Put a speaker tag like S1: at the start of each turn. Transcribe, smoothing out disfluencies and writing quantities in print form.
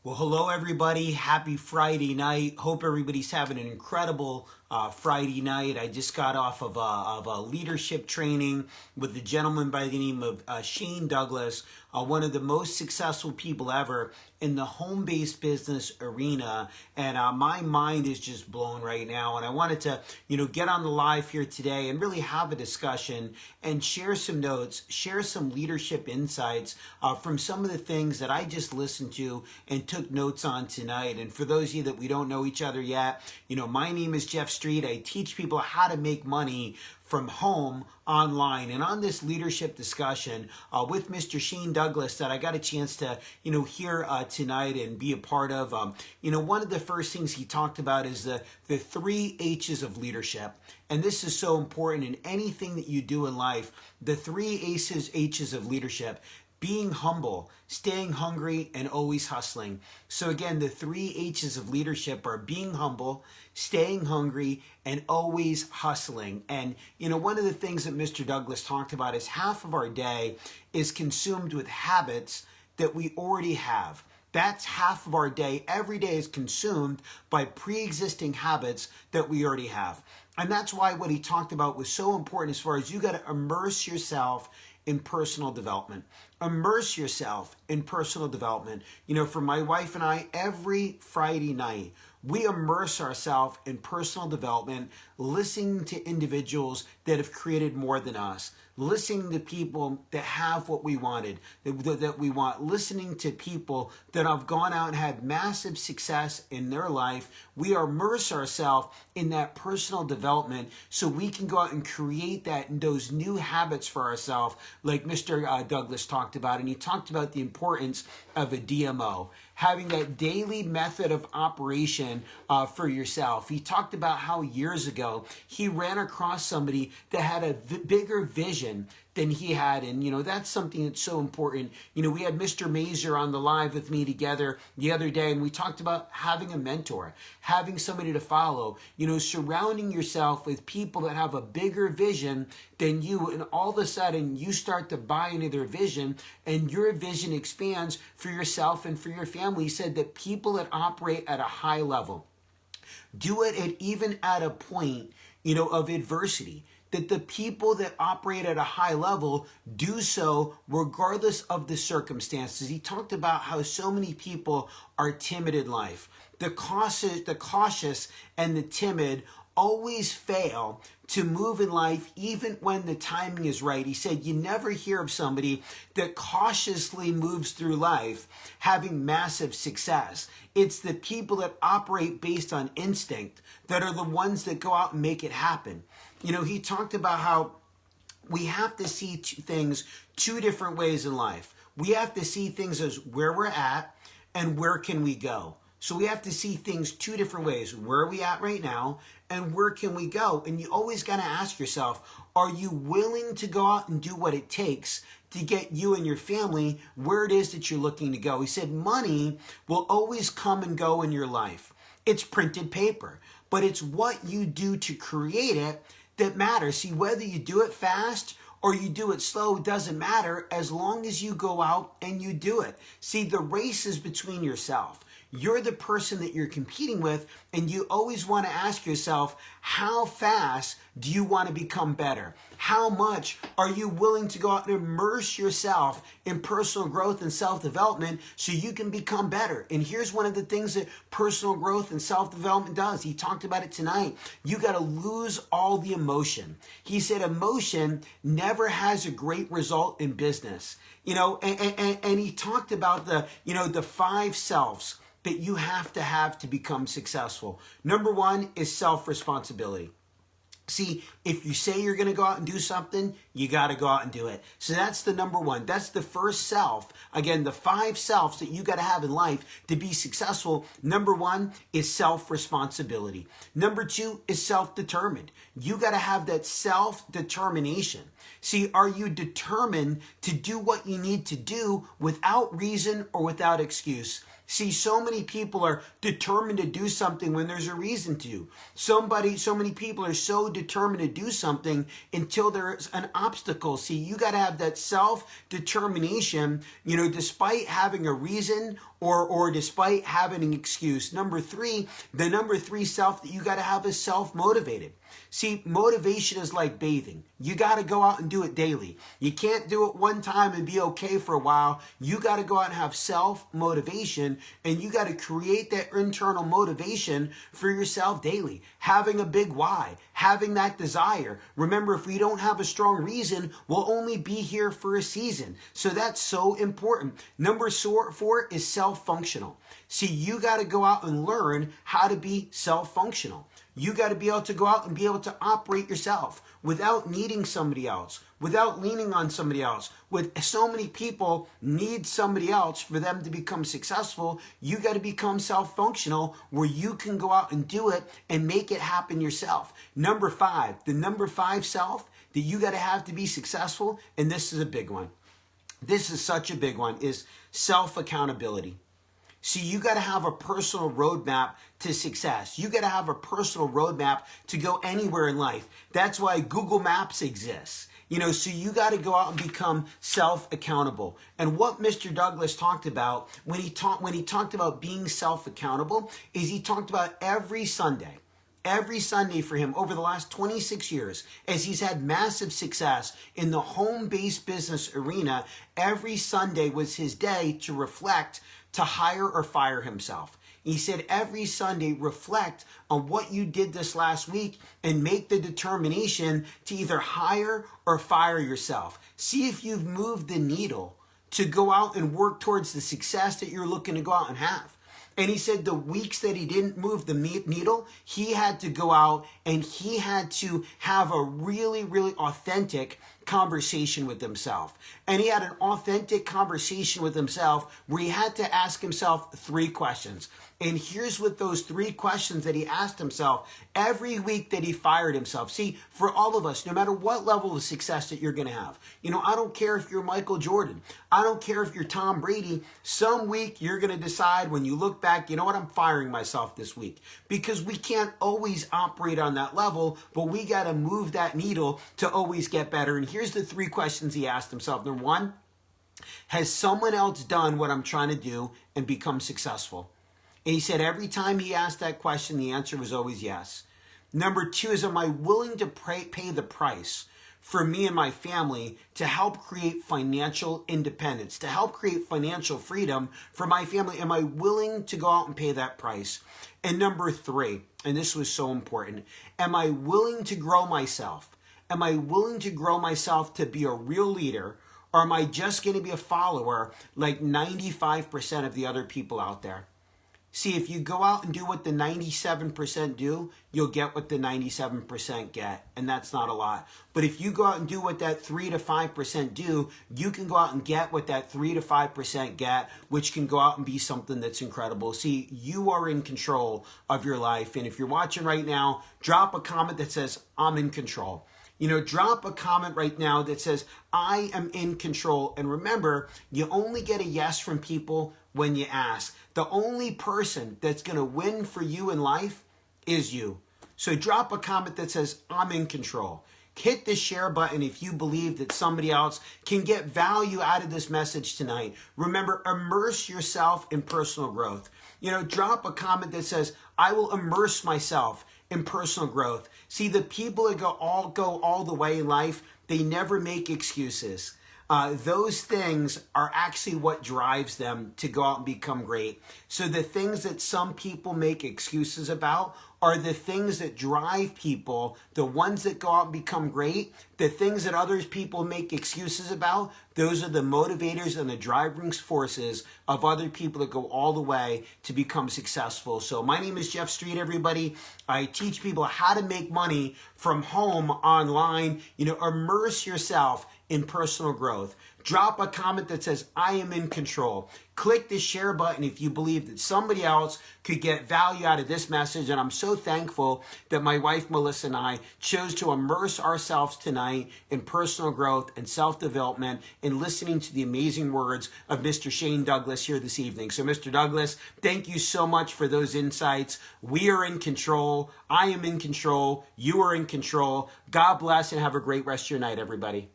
S1: Well, hello everybody. Happy Friday night. Hope everybody's having an incredible Friday night. I just got off of a leadership training with a gentleman by the name of Shane Douglas, one of the most successful people ever in the home-based business arena. And my mind is just blown right now. And I wanted to, get on the live here today and really have a discussion and share some notes, share some leadership insights from some of the things that I just listened to and took notes on tonight. And for those of you that we don't know each other yet, my name is Jeff Street. I teach people how to make money from home online. And on this leadership discussion with Mr. Shane Douglas that I got a chance to, hear tonight and be a part of, one of the first things he talked about is the 3 H's of leadership. And this is so important in anything that you do in life. The 3 H's of leadership: being humble, staying hungry, and always hustling. So again, the 3 H's of leadership are being humble, staying hungry, and always hustling. And, one of the things that Mr. Douglas talked about is half of our day is consumed with habits that we already have. That's half of our day. Every day is consumed by pre-existing habits that we already have. And that's why what he talked about was so important as far as you got to immerse yourself in personal development. Immerse yourself in personal development. For my wife and I, every Friday night, we immerse ourselves in personal development, listening to individuals that have created more than us, listening to people that have what we wanted, that we want, listening to people that have gone out and had massive success in their life. We immerse ourselves in that personal development so we can go out and create those new habits for ourselves, like Mr. Douglas talked about. And he talked about the importance of a DMO, having that daily method of operation for yourself. He talked about how years ago he ran across somebody that had a bigger vision than he had. And, that's something that's so important. We had Mr. Mazer on the live with me together the other day, and we talked about having a mentor, having somebody to follow, surrounding yourself with people that have a bigger vision than you. And all of a sudden you start to buy into their vision and your vision expands for yourself and for your family. He said that people that operate at a high level do it even at a point, of adversity. That the people that operate at a high level do so regardless of the circumstances. He talked about how so many people are timid in life. The cautious and the timid always fail to move in life even when the timing is right. He said you never hear of somebody that cautiously moves through life having massive success. It's the people that operate based on instinct that are the ones that go out and make it happen. He talked about how we have to see things 2 different ways in life. We have to see things as where we're at and where can we go. So we have to see things 2 different ways. Where are we at right now and where can we go? And you always got to ask yourself, are you willing to go out and do what it takes to get you and your family where it is that you're looking to go? He said money will always come and go in your life. It's printed paper, but it's what you do to create it that matters. See, whether you do it fast or you do it slow, doesn't matter as long as you go out and you do it. See, the race is between yourself. You're the person that you're competing with, and you always want to ask yourself, how fast do you want to become better? How much are you willing to go out and immerse yourself in personal growth and self-development so you can become better? And here's one of the things that personal growth and self-development does. He talked about it tonight. You got to lose all the emotion. He said emotion never has a great result in business. And he talked about the 5 selves that you have to become successful. Number 1 is self-responsibility. See, if you say you're going to go out and do something, you got to go out and do it. So that's the number 1. That's the first self. Again, the 5 selves that you got to have in life to be successful. Number 1 is self-responsibility. Number 2 is self-determined. You got to have that self-determination. See, are you determined to do what you need to do without reason or without excuse? See, so many people are determined to do something when there's a reason to. So many people are so determined to do something until there's an obstacles. See, you got to have that self-determination, despite having a reason or despite having an excuse. Number three, the number three self that you got to have is self-motivated. See, motivation is like bathing. You got to go out and do it daily. You can't do it one time and be okay for a while. You got to go out and have self-motivation, and you got to create that internal motivation for yourself daily. Having a big why, having that desire. Remember, if we don't have a strong reason, we'll only be here for a season. So that's so important. Number four is self-functional. See, you got to go out and learn how to be self-functional. You got to be able to go out and be able to operate yourself without needing somebody else, without leaning on somebody else. With so many people need somebody else for them to become successful, you got to become self-functional where you can go out and do it and make it happen yourself. Number five, the number five self that you got to have to be successful, and this is a big one. This is such a big one, is self-accountability. See, you got to have a personal roadmap to success. You got to have a personal roadmap to go anywhere in life. That's why Google Maps exists. So you got to go out and become self-accountable. And what Mr. Douglas talked about when he talked about being self-accountable is he talked about every Sunday for him over the last 26 years, as he's had massive success in the home-based business arena, every Sunday was his day to reflect, to hire or fire himself. He said every Sunday, reflect on what you did this last week and make the determination to either hire or fire yourself. See if you've moved the needle to go out and work towards the success that you're looking to go out and have. And he said the weeks that he didn't move the needle, he had to go out and he had to have a really, really authentic conversation with himself. And he had an authentic conversation with himself where he had to ask himself 3 questions. And here's what those 3 questions that he asked himself every week that he fired himself. See, for all of us, no matter what level of success that you're going to have, I don't care if you're Michael Jordan. I don't care if you're Tom Brady. Some week you're going to decide when you look back, you know what, I'm firing myself this week. Because we can't always operate on that level, but we got to move that needle to always get better. And here's the 3 questions he asked himself. Number 1, has someone else done what I'm trying to do and become successful? And he said every time he asked that question, the answer was always yes. Number 2 is, am I willing to pay the price for me and my family to help create financial independence, to help create financial freedom for my family? Am I willing to go out and pay that price? And number 3, and this was so important, am I willing to grow myself? Am I willing to grow myself to be a real leader, or am I just going to be a follower like 95% of the other people out there? See, if you go out and do what the 97% do, you'll get what the 97% get, and that's not a lot. But if you go out and do what that 3 to 5% do, you can go out and get what that 3 to 5% get, which can go out and be something that's incredible. See, you are in control of your life, and if you're watching right now, drop a comment that says, I'm in control. Drop a comment right now that says, I am in control. And remember, you only get a yes from people when you ask. The only person that's going to win for you in life is you. So drop a comment that says, I'm in control. Hit the share button if you believe that somebody else can get value out of this message tonight. Remember, immerse yourself in personal growth. Drop a comment that says, I will immerse myself in personal growth. See, the people that go all the way in life, they never make excuses. Those things are actually what drives them to go out and become great. So the things that some people make excuses about are the things that drive people, the ones that go out and become great. The things that other people make excuses about, those are the motivators and the driving forces of other people that go all the way to become successful. So my name is Jeff Street, everybody. I teach people how to make money from home online. Immerse yourself in personal growth. Drop a comment that says, I am in control. Click the share button if you believe that somebody else could get value out of this message. And I'm so thankful that my wife, Melissa, and I chose to immerse ourselves tonight in personal growth and self-development and listening to the amazing words of Mr. Shane Douglas here this evening. So Mr. Douglas, thank you so much for those insights. We are in control. I am in control. You are in control. God bless and have a great rest of your night, everybody.